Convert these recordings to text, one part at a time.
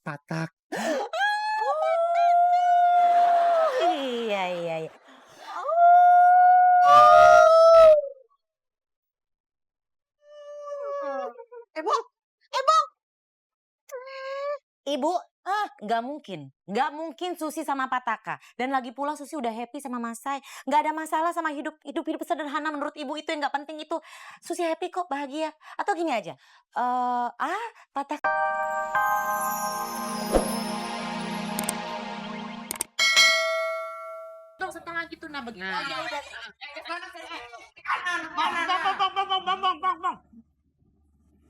Patak. Oh, iya iya iya. Oh. Ibu, ibu. Ibu, nggak mungkin Susi sama Pataka. Dan lagi pula Susi udah happy sama Mas Sai. Nggak ada masalah sama hidup sederhana menurut ibu itu yang nggak penting itu. Susi happy kok, bahagia. Atau gini aja, Pataka. Dong setengah gitu nah begitu Nah. aja udah. Bang.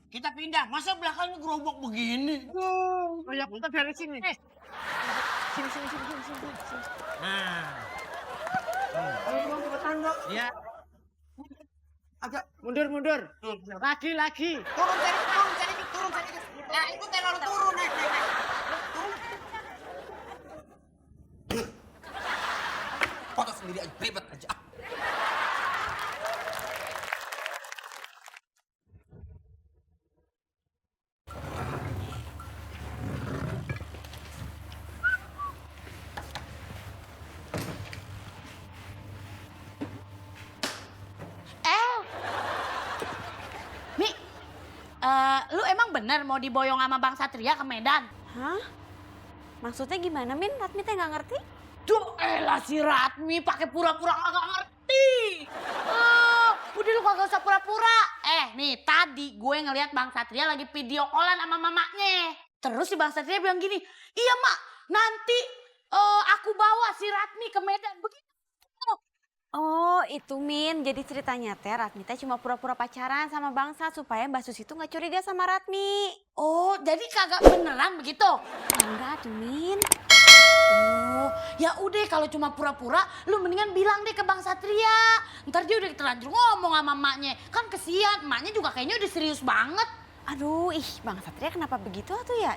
Kita pindah, masa belakangnya gerobak begini? Oh ya kita beresin nih. Sini. Nah. Ayo bang cepetan bang. Ya. Agak Mundur. Lagi. turun cari. Nah itu terlalu turun naik. Foto sendiri aja ribet aja. Mi, lu emang bener mau diboyong sama Bang Satria ke Medan? Hah? Maksudnya gimana, Min? Ratmi teh nggak ngerti? Duh, elah si Ratmi pakai pura-pura kagak ngerti. Udah lu kagak usah pura-pura. Nih tadi gue ngeliat Bang Satria lagi video callan sama mamanya. Terus si Bang Satria bilang gini, iya mak, nanti aku bawa si Ratmi ke Medan. Begitu. Oh, itu Min. Jadi ceritanya teh Ratmi teh cuma pura-pura pacaran sama Bangsa supaya Mbak Susi tuh nggak curiga sama Ratmi. Oh, jadi kagak beneran begitu? Enggak tuh, Min. Oh, ya udah kalau cuma pura-pura, lu mendingan bilang deh ke Bang Satria. Ntar dia udah terlanjur ngomong sama emaknya. Kan kesian, emaknya juga kayaknya udah serius banget. Aduh, Bang Satria kenapa begitu tuh ya?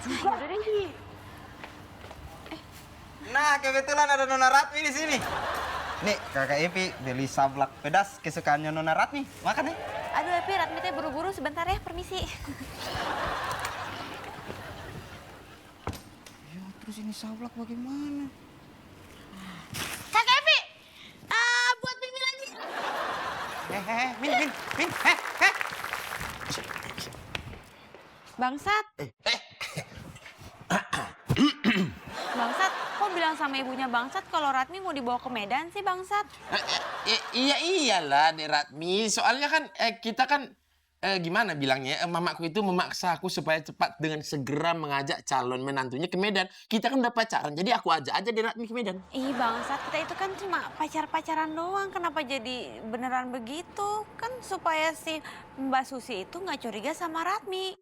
Juga. Yaudah deh. Nah, kebetulan ada Nona Ratmi di sini. Nih, Kakak Epi beli sablak pedas kesukaannya Nona Ratmi. Makan nih. Aduh, Epi, Ratmi teh buru-buru sebentar ya, permisi. Ya, terus ini sablak bagaimana? Kakak Evi, buat Mimi lagi. Min. Bangsat. Bangsat, kok bilang sama ibunya Bangsat kalau Ratmi mau dibawa ke Medan sih, Bangsat? Iyalah Dek Ratmi. Soalnya kan kita kan gimana bilangnya, mamaku itu memaksa aku supaya cepat dengan segera mengajak calon menantunya ke Medan. Kita kan udah pacaran, jadi aku ajak aja Dek Ratmi ke Medan. Ih, Bangsat, kita itu kan cuma pacar-pacaran doang. Kenapa jadi beneran begitu? Kan supaya si Mbak Susi itu nggak curiga sama Ratmi.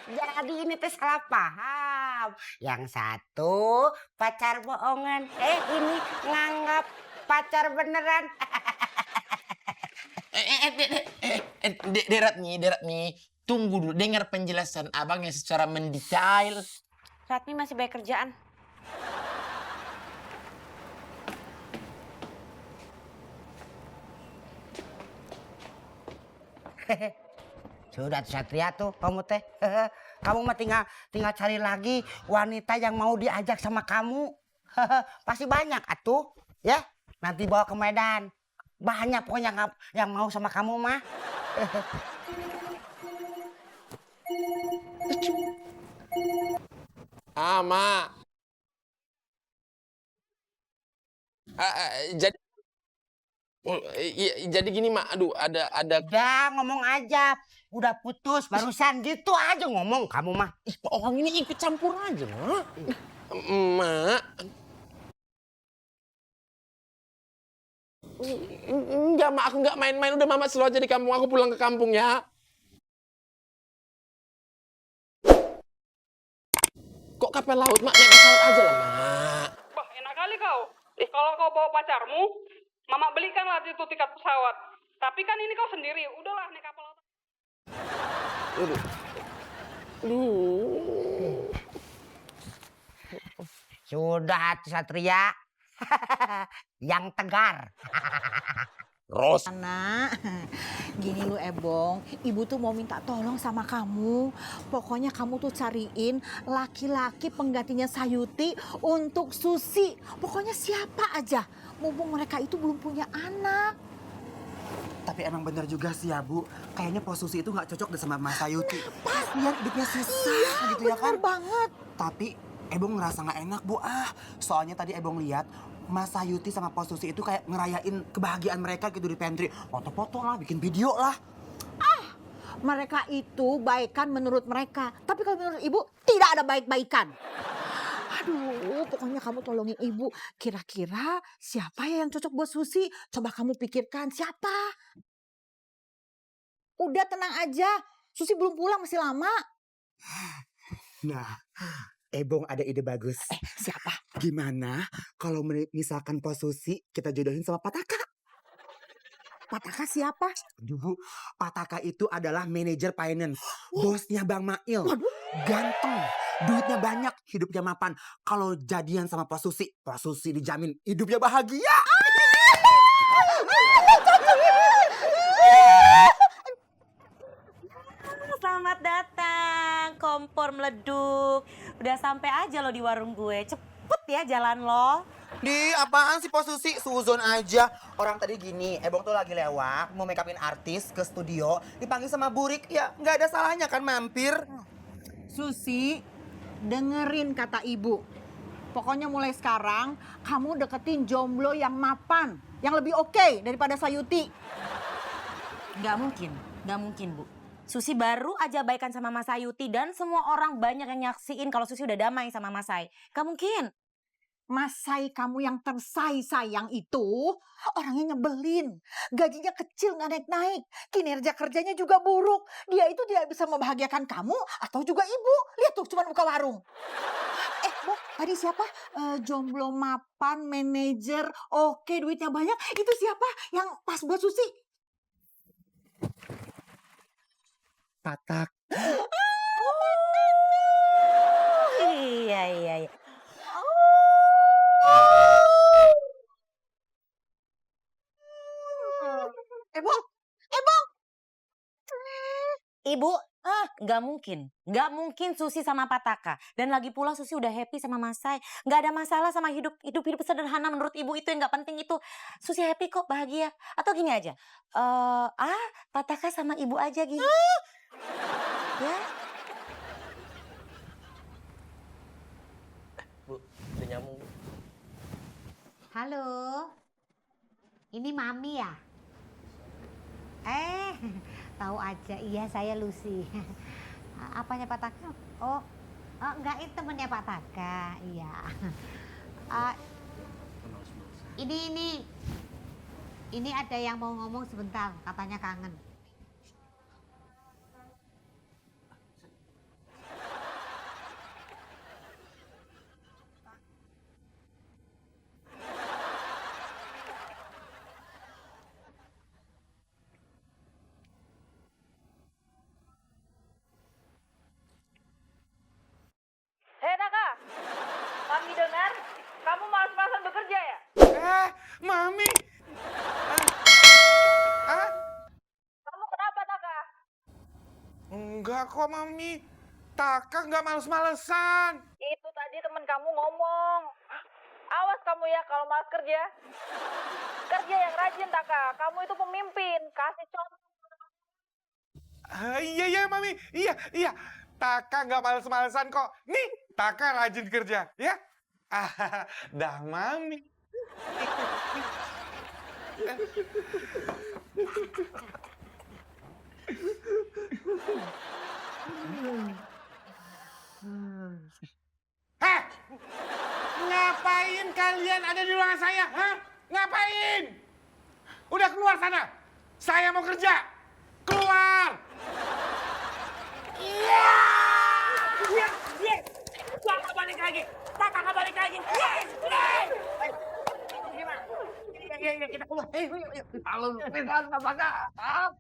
Jadi ini teh salah paham. Yang satu pacar bohongan, ini nganggap pacar beneran. Dek Ratmi, tunggu dulu, dengar penjelasan abang yang secara mendetail. Ratmi masih banyak kerjaan. Sudah Satria tuh kamu teh. Kamu mah tinggal cari lagi wanita yang mau diajak sama kamu. Pasti banyak atuh, ya. Nanti bawa ke Medan. Banyak pokoknya yang mau sama kamu mah. Mak. Jadi jadi gini Mak, aduh ada Udah ngomong aja. Udah putus barusan gitu aja ngomong kamu mah. orang ini ikut campur aja, Mak. Mak. Enggak, Mak, aku enggak main-main. Udah Mama selalu aja di kampung, aku pulang ke kampung ya. Kok kapal laut, Mak? Naik pesawat aja lah, Mak. Bah, enak kali kau. Kalau kau bawa pacarmu, Mama belikanlah itu tiket pesawat. Tapi kan ini kau sendiri, udahlah naik kapal laut. Sudah Satria. Yang tegar. Ros. Nak, gini lu Ebong, ibu tuh mau minta tolong sama kamu. Pokoknya kamu tuh cariin laki-laki penggantinya Sayuti untuk Susi. Pokoknya siapa aja, mumpung mereka itu belum punya anak. Tapi emang bener juga sih ya Bu, kayaknya Pos Susi itu nggak cocok deh sama Mas Sayuti. Lihat hidupnya susah gitu ya kan. Bener banget. Tapi Ebong ngerasa nggak enak Bu, soalnya tadi Ebong lihat Mas Sayuti sama Pos Susi itu kayak ngerayain kebahagiaan mereka gitu di pantry. Foto-foto lah, bikin video lah. Mereka itu baikan menurut mereka. Tapi kalau menurut ibu, tidak ada baik-baikan. Aduh, pokoknya kamu tolongin ibu. Kira-kira siapa ya yang cocok buat Susi? Coba kamu pikirkan siapa. Udah tenang aja. Susi belum pulang, masih lama. Nah, Ebong ada ide bagus. Siapa? Gimana kalau misalkan Pos Susi kita jodohin sama Pataka? Pataka siapa? Aduh Bu, Pataka itu adalah manajer finance. Bosnya Bang Mail. Ganteng, duitnya banyak, hidupnya mapan. Kalau jadian sama Pos Susi dijamin hidupnya bahagia. Selamat datang, kompor meleduk. Udah sampai aja lo di warung gue. Cepet ya jalan lo. Di apaan sih Pos Susi? Suzon aja. Orang tadi gini, Ebong tuh lagi lewat mau make upin artis ke studio, dipanggil sama Burik. Ya nggak ada salahnya kan mampir. Susi, dengerin kata ibu. Pokoknya mulai sekarang kamu deketin jomblo yang mapan, yang lebih oke daripada Sayuti. Gak mungkin Bu. Susi baru aja baikan sama Mas Sayuti dan semua orang banyak yang nyaksiin kalau Susi udah damai sama Mas Say. Gak mungkin. Mas Say kamu yang tersay sayang itu orangnya nyebelin. Gajinya kecil nggak naik-naik. Kinerja kerjanya juga buruk. Dia itu tidak bisa membahagiakan kamu atau juga ibu. Lihat tuh cuma buka warung. Bu, tadi siapa? Jomblo mapan, manajer, oke duitnya banyak. Itu siapa yang pas buat Susi? Patak. Iya. Ibu, nggak mungkin Susi sama Pataka. Dan lagi pula Susi udah happy sama Mas Say. Nggak ada masalah sama hidup sederhana menurut ibu itu yang nggak penting itu. Susi happy kok, bahagia. Atau gini aja, Pataka sama ibu aja gini. Ya. Bu, udah nyambung Bu. Halo, ini Mami ya? Tahu aja, iya saya Lucy. Apanya Pak Taka? Oh enggak, itu temennya Pak Taka, iya. Ini ada yang mau ngomong sebentar, katanya kangen. Hei Taka, Mami dengar kamu malas-malasan bekerja ya? Mami. Kamu kenapa Taka? Enggak kok, Mami. Taka nggak males-malesan. Itu tadi temen kamu ngomong. Awas kamu ya kalau malas kerja. Kerja yang rajin Taka, kamu itu pemimpin, kasih contoh. Iya, Mami. Iya. Taka nggak males-malesan kok. Nih, Taka rajin kerja, ya? Dah, Mami. Hah? Ngapain kalian ada di ruangan saya? Hah? Ngapain? Udah keluar sana. Saya mau kerja. Keluar. Iya. Gua nggak balik lagi. Taka nggak balik lagi. Iya, kita keluar. Kalau pisan apa enggak?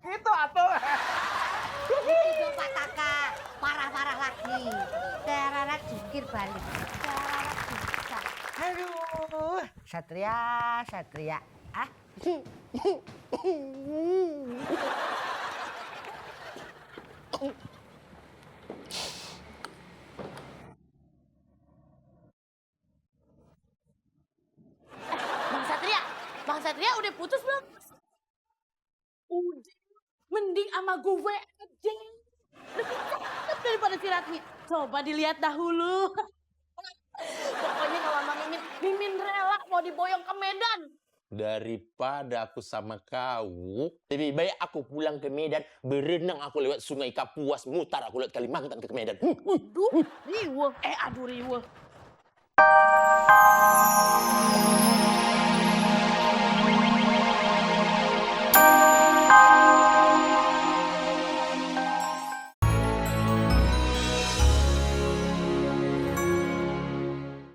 Gitu atuh. Itu Pak Taka, parah-parah lagi. Darah jungkir balik. Aduh, Satria. Bang Satria udah putus belum? Udah, mending sama gue aja. Lebih cakep daripada si Ratmi. Coba dilihat dahulu. Pokoknya kalau sama Mimin rela mau diboyong ke Medan. Daripada aku sama kau, lebih baik aku pulang ke Medan, berenang aku lewat sungai Kapuas, mutar aku lewat Kalimantan ke Medan. Aduh, riweuh. Aduh riweuh.